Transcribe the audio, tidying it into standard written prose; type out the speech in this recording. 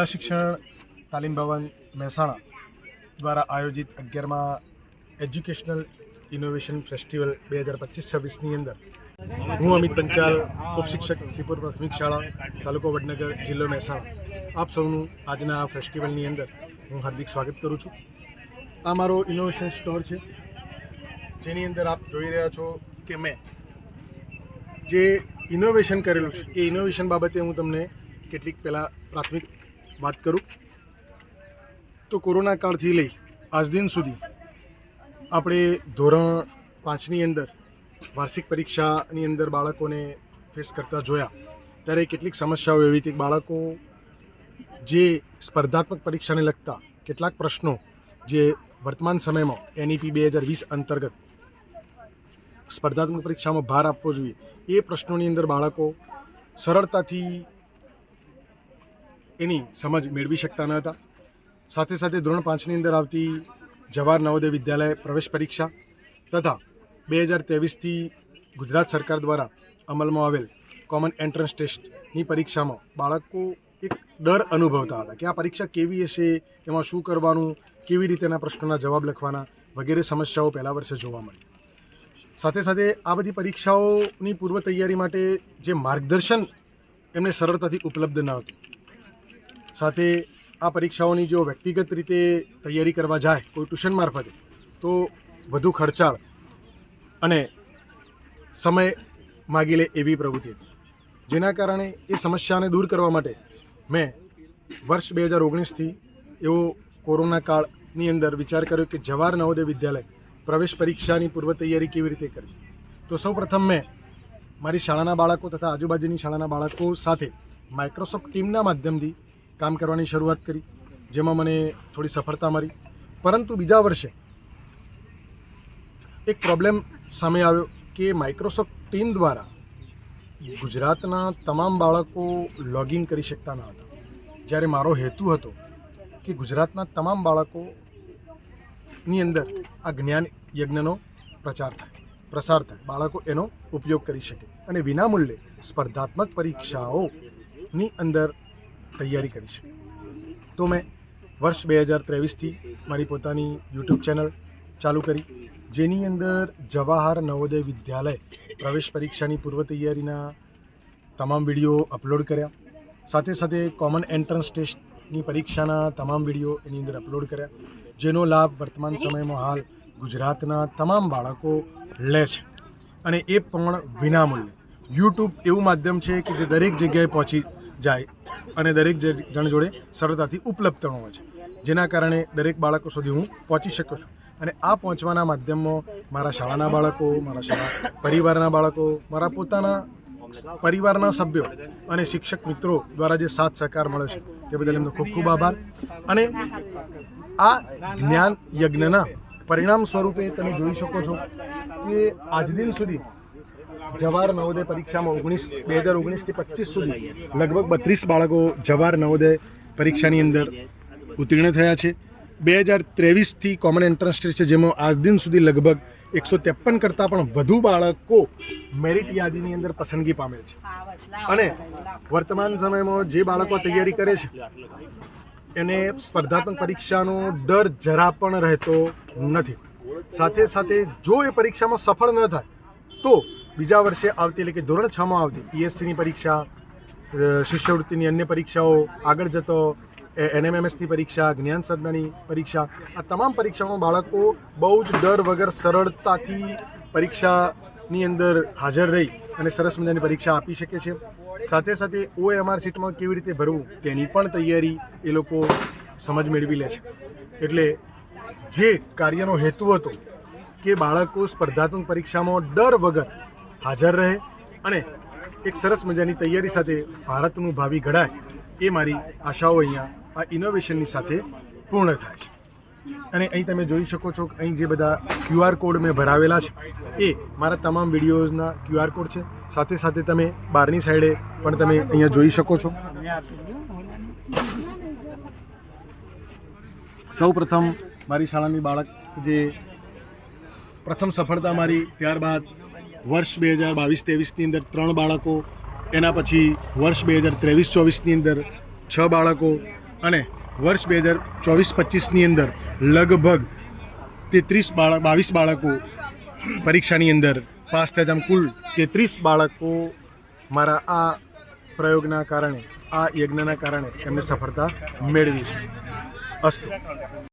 જિલ્લા શિક્ષણ તાલીમ ભવન મહેસાણા દ્વારા આયોજિત 11મા એજ્યુકેશનલ ઇનોવેશન ફેસ્ટિવલ 2025-26ની અંદર હું અમિત પંચાલ, ઉપશિક્ષક સિપોર પ્રાથમિક શાળા, તાલુકો વડનગર, જિલ્લો મહેસાણા, આપ સૌનું આજના આ ફેસ્ટિવલની અંદર હું હાર્દિક સ્વાગત કરું છું. આ મારો ઇનોવેશન સ્ટોર છે, જેની અંદર આપ જોઈ રહ્યા છો કે મેં જે ઇનોવેશન કરેલું છે એ ઇનોવેશન બાબતે હું તમને કેટલીક પહેલાં પ્રાથમિક વાત કરું તો કોરોના કાળથી લઈ આજ દિન સુધી આપણે ધોરણ 5ની અંદર વાર્ષિક પરીક્ષાની અંદર બાળકોને ફેસ કરતા જોયા, ત્યારે કેટલીક સમસ્યાઓ એવી હતી. બાળકો જે સ્પર્ધાત્મક પરીક્ષાને લગતા કેટલાક પ્રશ્નો જે વર્તમાન સમયમાં NEP 2020 અંતર્ગત સ્પર્ધાત્મક પરીક્ષામાં ભાર આપવો જોઈએ, એ પ્રશ્નોની અંદર બાળકો સરળતાથી એની સમજ મેળવી શકતા ન હતા. સાથે સાથે ધોરણ 5ની અંદર આવતી જવાહર નવોદય વિદ્યાલય પ્રવેશ પરીક્ષા તથા 2023થી ગુજરાત સરકાર દ્વારા અમલમાં આવેલ કોમન એન્ટ્રન્સ ટેસ્ટની પરીક્ષામાં બાળકો એક ડર અનુભવતા હતા કે આ પરીક્ષા કેવી હશે, એમાં શું કરવાનું, કેવી રીતેના પ્રશ્નોના જવાબ લખવાના વગેરે સમસ્યાઓ પહેલા વર્ષે જોવા મળી. સાથે સાથે આ બધી પરીક્ષાઓની પૂર્વ તૈયારી માટે જે માર્ગદર્શન એમને સરળતાથી ઉપલબ્ધ ન હતું. સાથે આ પરીક્ષાઓની જો વ્યક્તિગત રીતે તૈયારી કરવા જાય કોઈ ટ્યુશન મારફતે તો વધુ ખર્ચાળ અને સમય માગી લે એવી પ્રવૃત્તિ હતી, જેના કારણે એ સમસ્યાને દૂર કરવા માટે મેં વર્ષ 2019થી એવો કોરોના કાળની અંદર વિચાર કર્યો કે જવાહર નવોદય વિદ્યાલય પ્રવેશ પરીક્ષાની પૂર્વ તૈયારી કેવી રીતે કરવી. તો સૌપ્રથમ મેં મારી શાળાના બાળકો તથા આજુબાજુની શાળાના બાળકો સાથે માઇક્રોસોફ્ટ ટીમના માધ્યમથી કામ કરવાની શરૂઆત કરી, જેમાં મને થોડી સફળતા મળી. પરંતુ બીજા વર્ષે એક પ્રોબ્લેમ સામે આવ્યો કે માઇક્રોસોફ્ટ ટીમ દ્વારા ગુજરાતના તમામ બાળકો લોગિન કરી શકતા ન હતા, જ્યારે મારો હેતુ હતો કે ગુજરાતના તમામ બાળકોની અંદર આ જ્ઞાન યજ્ઞનો પ્રસાર થાય, બાળકો એનો ઉપયોગ કરી શકે અને વિનામૂલ્યે સ્પર્ધાત્મક પરીક્ષાઓની અંદર તૈયારી કરી શકે. તો મેં વર્ષ 2023થી મારી પોતાની યુટ્યુબ ચેનલ ચાલુ કરી, જેની અંદર જવાહર નવોદય વિદ્યાલય પ્રવેશ પરીક્ષાની પૂર્વ તૈયારીના તમામ વિડીયો અપલોડ કર્યા. સાથે સાથે કોમન એન્ટ્રન્સ ટેસ્ટની પરીક્ષાના તમામ વિડીયો એની અંદર અપલોડ કર્યા, જેનો લાભ વર્તમાન સમયમાં હાલ ગુજરાતના તમામ બાળકો લે છે અને એ પણ વિનામૂલ્યે. યુટ્યુબ એવું માધ્યમ છે કે જે દરેક જગ્યાએ પહોંચી જાય અને દરેક જણ જોડે સરળતાથી ઉપલબ્ધ હોય છે, જેના કારણે દરેક બાળકો સુધી હું પહોંચી શકું છું. અને આ પહોંચવાના માધ્યમમાં મારા શાળાના બાળકો, મારા શાળા પરિવારના બાળકો, મારા પોતાના પરિવારના સભ્યો અને શિક્ષક મિત્રો દ્વારા જે સાથ સહકાર મળે છે તે બદલ એમનો ખૂબ ખૂબ આભાર. અને આ જ્ઞાન યજ્ઞના પરિણામ સ્વરૂપે તમે જોઈ શકો છો કે આજ દિન સુધી જવાહર નવોદય પરીક્ષામાં 2019થી 25 સુધી લગભગ 32 બાળકો જવાહર નવોદય પરીક્ષાની અંદર ઉત્તીર્ણ થયા છે. 2023થી કોમન એન્ટ્રન્સ ટેસ્ટ છે, જેમાં આજ દિન સુધી લગભગ 153 કરતાં પણ વધુ બાળકો મેરિટ યાદીની અંદર પસંદગી પામે છે. અને વર્તમાન સમયમાં જે બાળકો તૈયારી કરે છે એને સ્પર્ધાત્મક પરીક્ષાનો ડર જરા પણ રહેતો નથી. સાથે સાથે જો એ પરીક્ષામાં સફળ ન થાય તો બીજા વર્ષે આવતી એટલે કે ધોરણ 6માં આવતી PSCની પરીક્ષા, શિષ્યવૃત્તિની અન્ય પરીક્ષાઓ, આગળ જતો NMMSની પરીક્ષા, જ્ઞાન સાધનાની પરીક્ષા, આ તમામ પરીક્ષાઓમાં બાળકો બહુ જ ડર વગર સરળતાથી પરીક્ષાની અંદર હાજર રહી અને સરસ મજાની પરીક્ષા આપી શકે છે. સાથે સાથે OMR સીટમાં કેવી રીતે ભરવું તેની પણ તૈયારી એ લોકો સમજ મેળવી લે છે. એટલે જે કાર્યનો હેતુ હતો કે બાળકો સ્પર્ધાત્મક પરીક્ષામાં ડર વગર હાજર રહે અને એક સરસ મજાની તૈયારી સાથે ભારતનું ભાવિ ઘડાય, એ મારી આશાઓ અહીંયા આ ઇનોવેશનની સાથે પૂર્ણ થાય છે. અને અહીં તમે જોઈ શકો છો અહીં જે બધા QR કોડ મેં ભરાવેલા છે એ મારા તમામ વિડીયોઝના QR કોડ છે. સાથે સાથે તમે બહારની સાઈડે પણ તમે અહીંયા જોઈ શકો છો. સૌ પ્રથમ મારી શાળાની બાળક જે પ્રથમ સફળતા મારી, ત્યારબાદ વર્ષ 2022-23ની અંદર 3 બાળકો, એના પછી વર્ષ 2023-24ની અંદર 6 બાળકો, અને વર્ષ 2024-25ની અંદર લગભગ 22 બાળકો પરીક્ષાની અંદર પાસ થયા. આમ કુલ 33 બાળકો મારા આ પ્રયોગના કારણે, આ યજ્ઞના કારણે એમને સફળતા મેળવી છે. અસ્તુ.